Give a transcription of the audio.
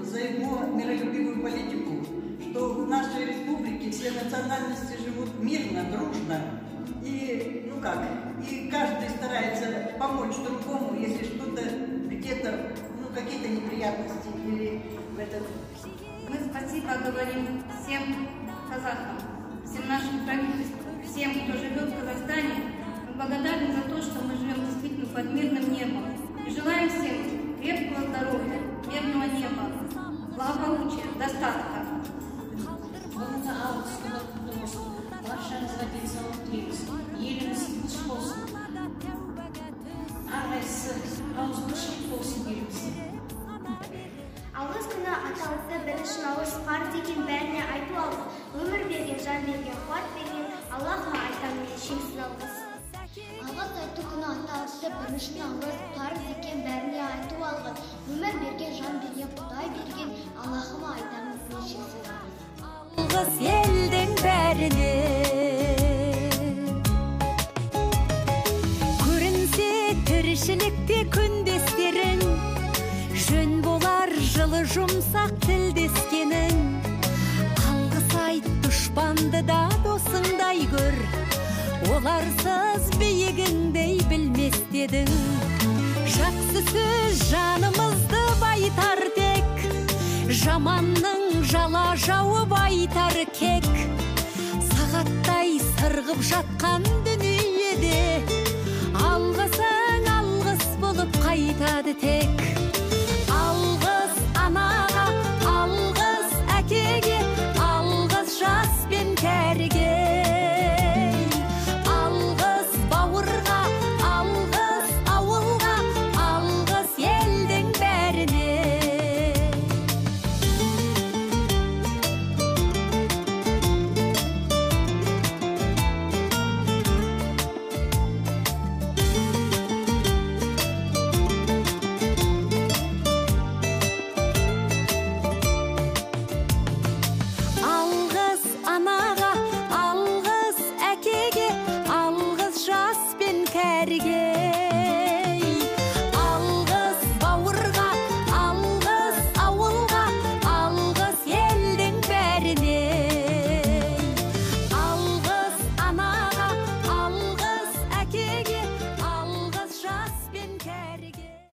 за его миролюбивую политику, что в нашей республике все национальности живут мирно, дружно. И, и каждый старается помочь другому, если что-то где-то, какие-то неприятности или в этом. Мы спасибо говорим всем казахам, всем нашим правительствам, всем, кто живет в Казахстане. Мы благодарны за то, что мы живем действительно под мирным небом. И желаем всем крепкого здоровья, мирного неба, благополучия, достатка. Алғыс күні аталысы бірінші наурыз қар деген бәріне айту алғыс. Өмір берген, жан берген, қуат берген Аллахыма айтамын мен шексіз алғыс. Алғыс айту күні аталысы бірінші наурыз қар деген бәріне айту алғыс. Өмір берген, жан берген, Құдай берген Аллахыма айтамын мен шексіз алғыс. Алғыс елдің бәріне көрінсе тіршілікте күндестерің, жөн болар жылы жұмсақ тілдескенің. Алғыс айт дұшпанды да досыңдай көр, оларсыз биігіңдей білмес дедің. Жақсы сөз жанымызды байтар тек, жаманның жала жауып айтар кек. Сағаттай сырғып жатқан дүниеде алғысың алғыс болып қайтады тек.